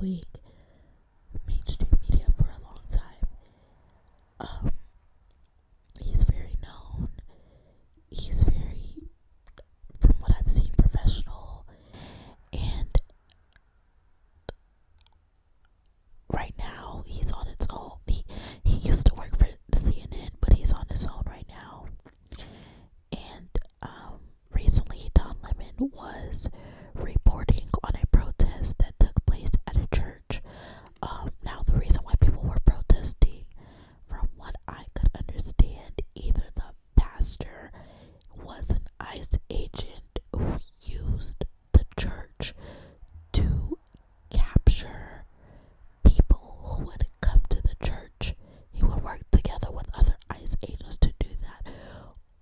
doing mainstream media for a long time. He's very known. He's very, from what I've seen, professional. And right now, he's on its own. He used to work for CNN, but he's on his own right now. And recently, Don Lemon was reporting on a protest that took place at a church. Now, the reason why people were protesting, from what I could understand, either the pastor was an ICE agent who used the church to capture people who would come to the church. He would work together with other ICE agents to do that.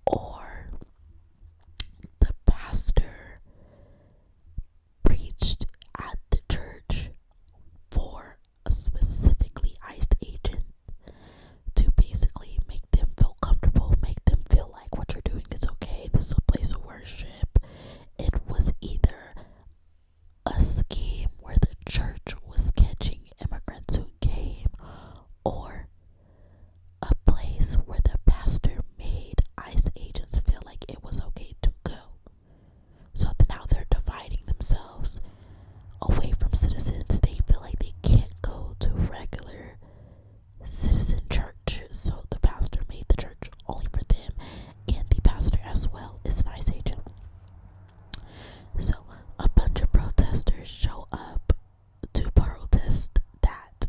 Or the pastor preached at the church for a specifically ICE agent to basically make them feel comfortable, make them feel like what you're doing is okay, this is a place of worship. It was either a scheme where the church was catching immigrants who came, or a place where the pastor made ICE agents feel like it was okay to go. So now they're dividing themselves away from citizens. They feel like they can't go to regular citizen church, so the pastor made the church only for them, and the pastor as well is an ICE agent. So a bunch of protesters show up to protest that,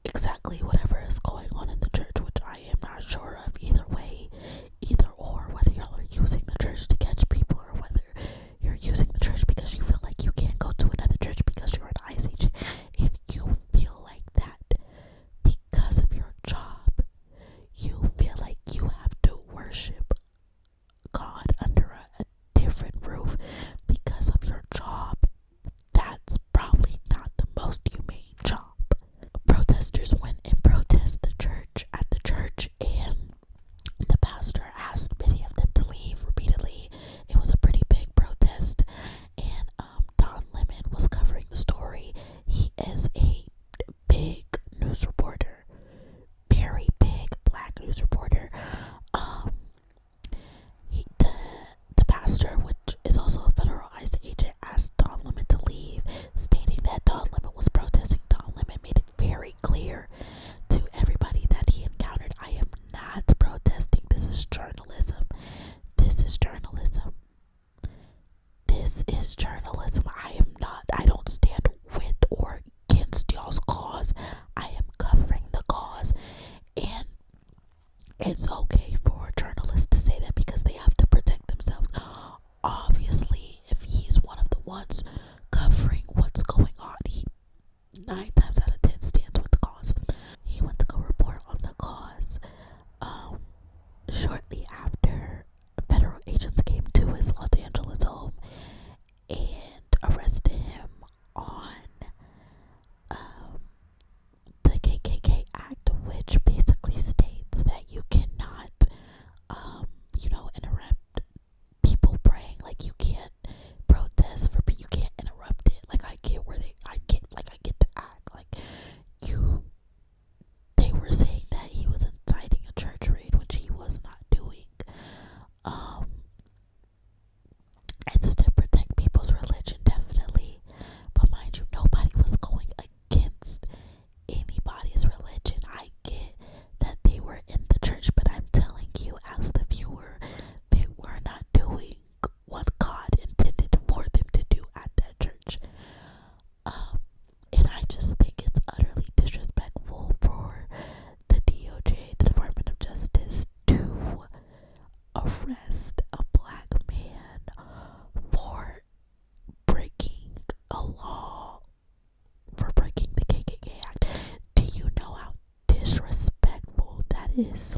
exactly whatever is going on in the church, which I am not sure of either way, either or, whether y'all are using the church to catch people or whether you're using the church because you feel like you can't go to another church because you're an ICE agent. If you feel like that because of your job, you feel like you have to worship God under a different roof because of your job, that's probably not the most humane job. Protesters went and protested the church at the church, and the pastor asked many of them to leave repeatedly. It was a pretty big protest, and Don Lemon was covering the story. He is a big news reporter, very big black news reporter. The pastor, which is also a federal ICE agent, asked Don Lemon to leave, stating that Don Lemon was protesting. Don Lemon made it very clear to everybody that he encountered, I am not protesting. This is journalism. This is journalism. This is journalism. I don't stand with or against y'all's cause. I am covering the cause. And it's okay for journalists to say that because they have to protect themselves. Obviously, if he's one of the ones covering what's going on, he 9 times out of 10 stands with the cause. He went to go report on the cause. Shortly after, federal agents came to his Los Angeles home and arrested him on the KKK Act, which basically states that you cannot, interrupt people praying. Like, you can't protest for, you can't interrupt it. Like, I get the act. Like, they were saying that he was inciting a church raid, which he was not doing. It's to protect people's religion, definitely. But mind you, nobody was going against anybody's religion. I get that they were in the church, but I'm telling you, as the viewer, they were not doing what God intended for them to do at that church. And I just think it's utterly disrespectful for the DOJ, the Department of Justice, to arrest a black man for breaking a law, for breaking the KKK Act. Do you know how disrespectful that is?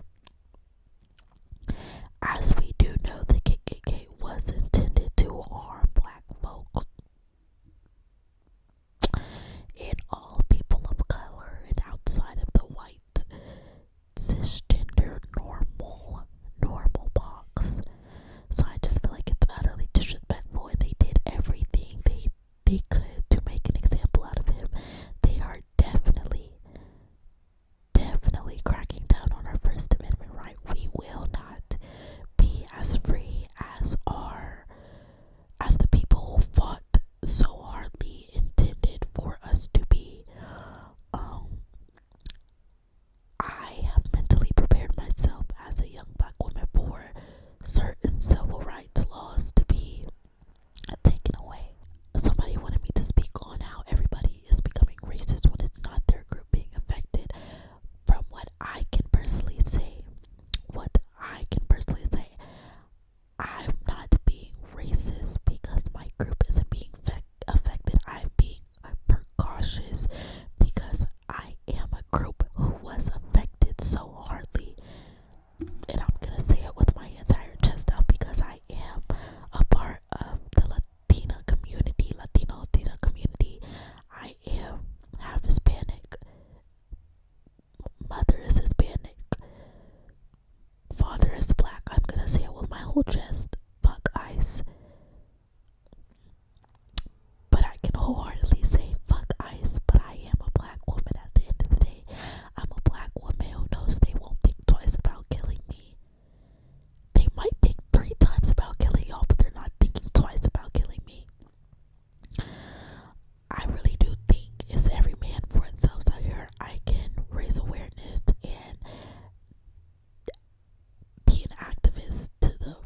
As we do know, the KKK was intended to harm black folks and all people of color and outside of the white cisgender normal box. certain civil rights laws to be taken away. Somebody wanted me to speak on how everybody is becoming racist when it's not their group being affected. From what I can personally say, I'm not being racist because my group isn't being affected. I'm being precautious because I am a group who was affected so hardly. And I'm gonna say it with my entire chest out because I am a part of the Latina community. I am half Hispanic. Mother is Hispanic. Father is black. I'm gonna say it with my whole chest. Fuck ICE. But I can wholeheartedly say fuck ICE. But I am a black woman at the end of the day. I'm a black woman who knows they won't think twice about killing me. They might think 3 times about killing y'all, but they're not thinking twice about killing me. I really do think it's every man for itself out here. I can raise awareness and be an activist to the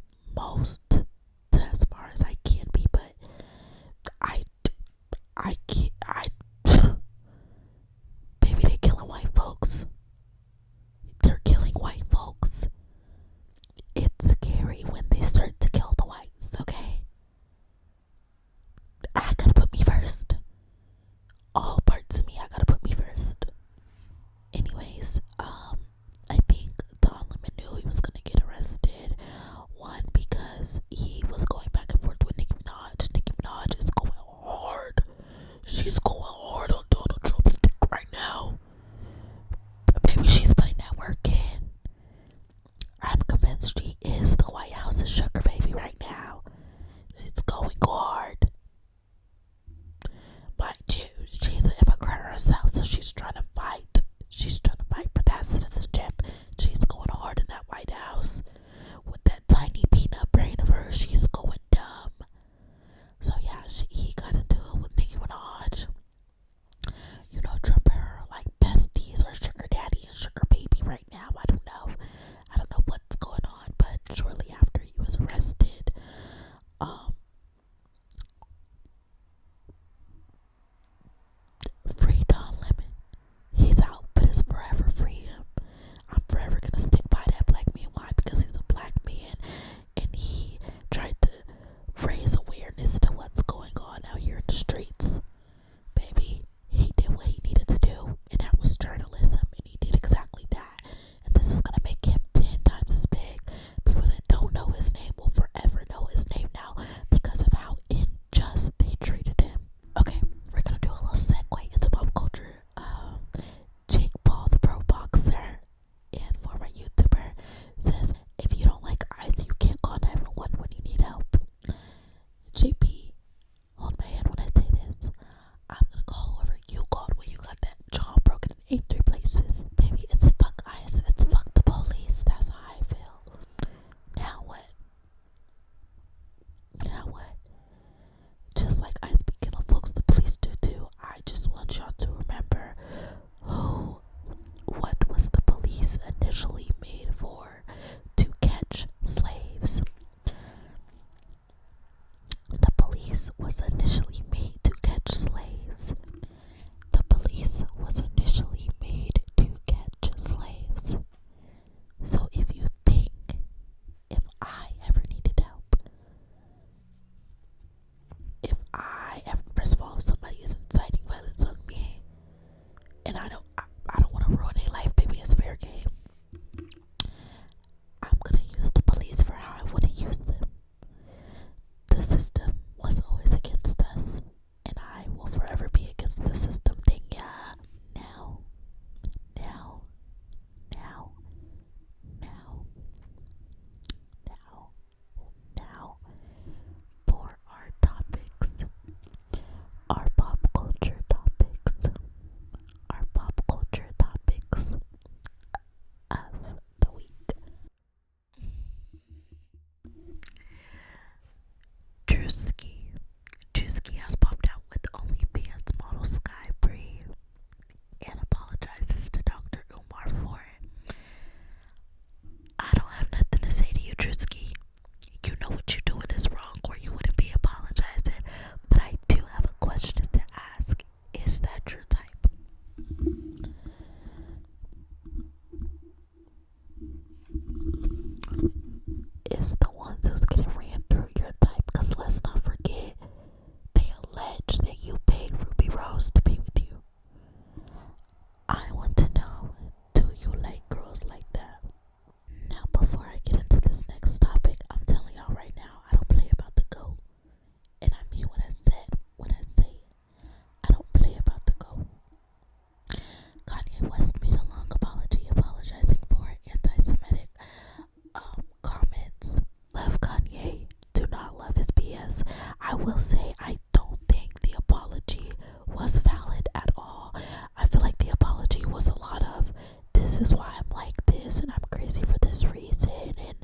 will say I don't think the apology was valid at all. I feel like the apology was a lot of, this is why I'm like this and I'm crazy for this reason and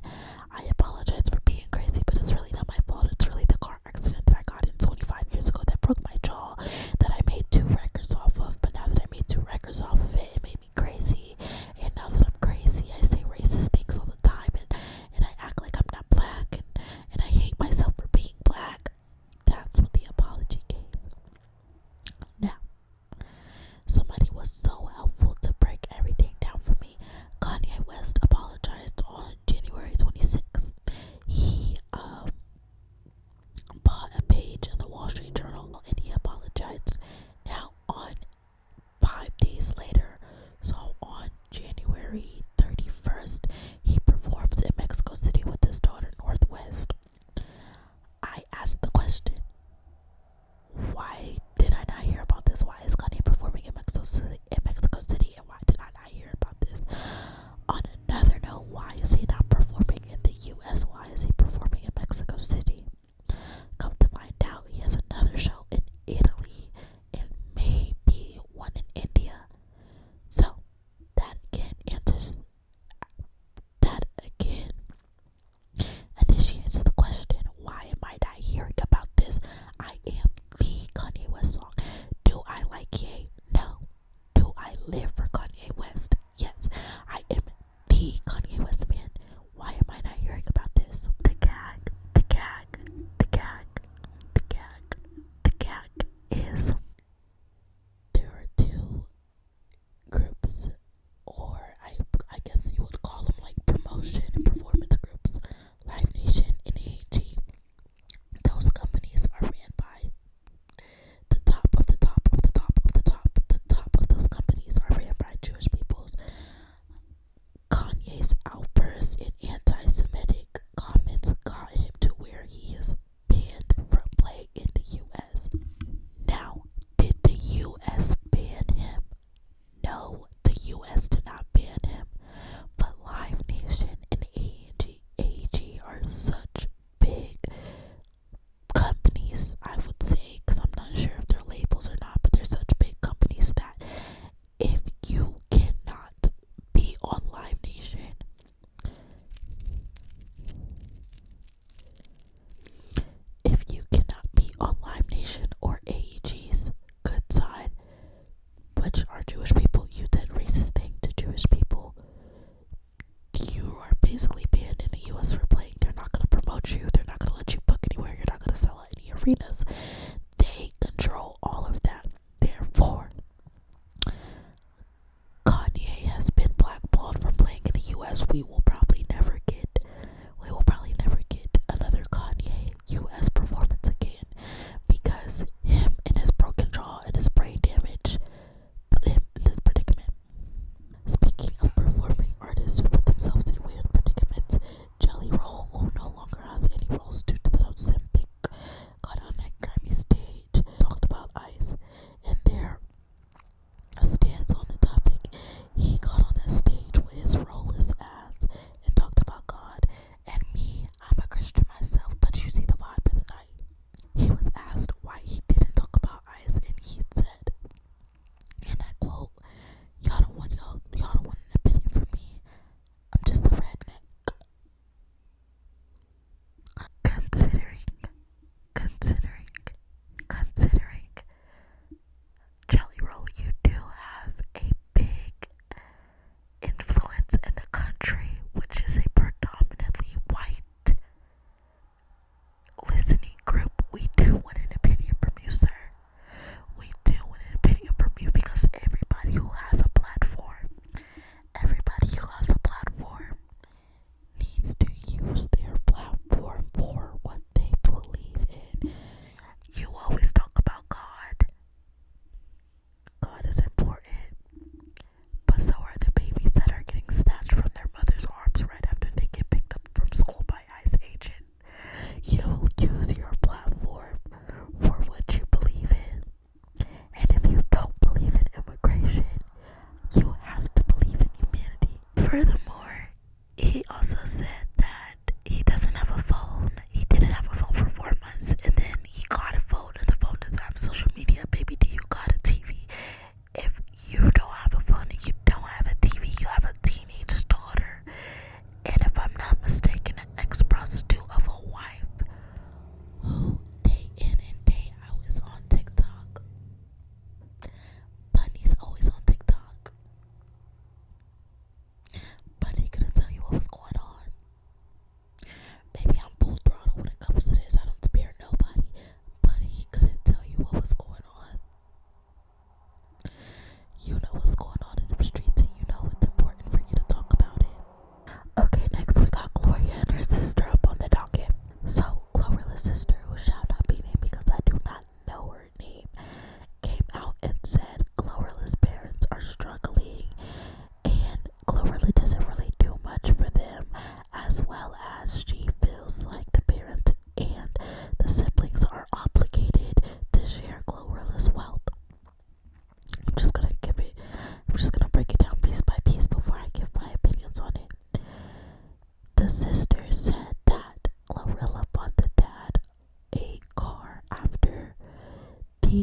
I apologize for being crazy, but it's really not my fault. It's really the car accident that I got in 25 years ago that broke my jaw, that I made 2 records off of. But now that I made 2 records off of it, it made me crazy. And now that I'm crazy, I say racist things all the time, and I act like I'm not black, and I hate myself for being black. That's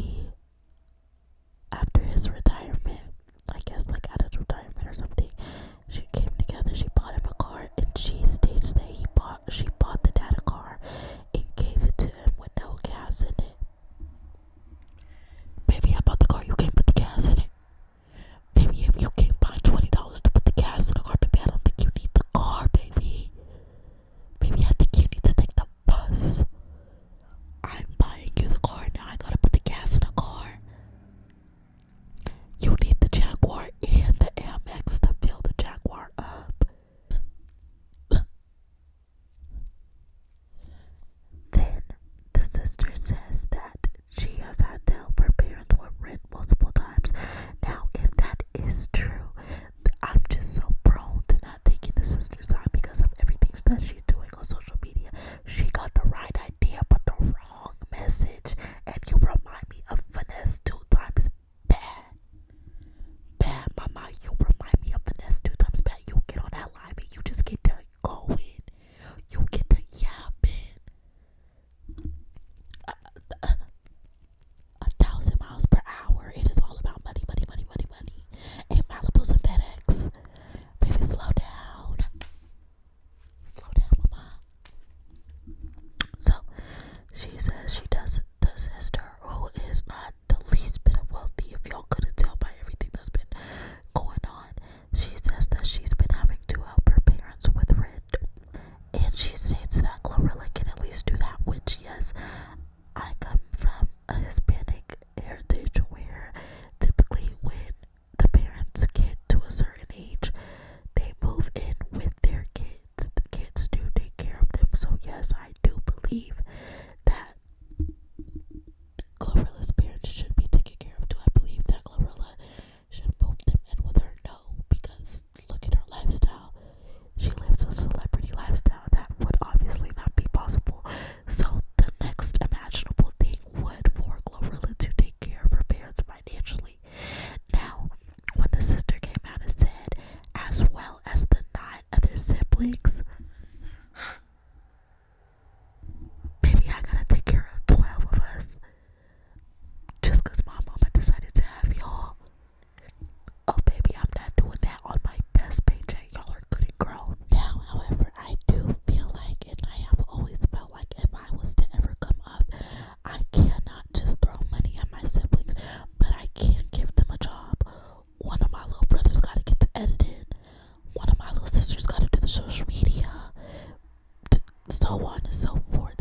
he, after his retirement, I guess like at his retirement or something, she came together, she bought him a car, and she states that she bought the dad a car and gave it to him with no gas in it. Baby, I bought the car, you can't put the gas in it. Baby, if you can't find $20 to put the gas in the car, baby, I don't think you need the car, baby. Baby, I think you need to take the bus. I'm buying you the car now, I gotta put the gas in the car. You need the Jaguar and the Amex to fill the Jaguar up. Then the sister says that she has had to help her parents with rent multiple times. Now, if that is true, I'm just so prone to not taking the sister's side because of everything that she's doing on social media. She got the right idea, but the wrong message. And you remind me of Finesse 2 times bad. Bad, mama. You remind me of Finesse 2 times bad. You get on that line and you just get to going. You get to yapping. 1,000 miles per hour. It is all about money, money, money, money, money. And Malibu's and FedEx. Baby, slow down. Slow down, mama. So, she says she does the sister who is not the least bit of wealthy, if y'all couldn't tell by everything that's been going on. She says that she's been having to help her parents with rent. And she states that Glorilla can at least do that, which, yes, I come from a Hispanic heritage where typically when the parents get to a certain age, they move in with their kids. The kids do take care of them. So yes, I do believe that Glorilla's parents should be taken care of too. I believe that Glorilla should move them in with her. No, because look at her lifestyle. She lives a celebrity lifestyle that would obviously not be possible. So the next imaginable thing would for Glorilla to take care of her parents financially. Now, when the sister came out and said, as well as the 9 other siblings, baby, I gotta take care of 12 of us. Just cause my mama decided to have y'all. Oh baby, I'm not doing that on my best paycheck. Y'all are good and grown. Now, however, I do feel like, and I have always felt like, if I was to ever come up, I cannot just throw money at my siblings, but I can give them a job. One of my little brothers gotta get to editing. One of my little sisters gotta do the social media. So on and so forth.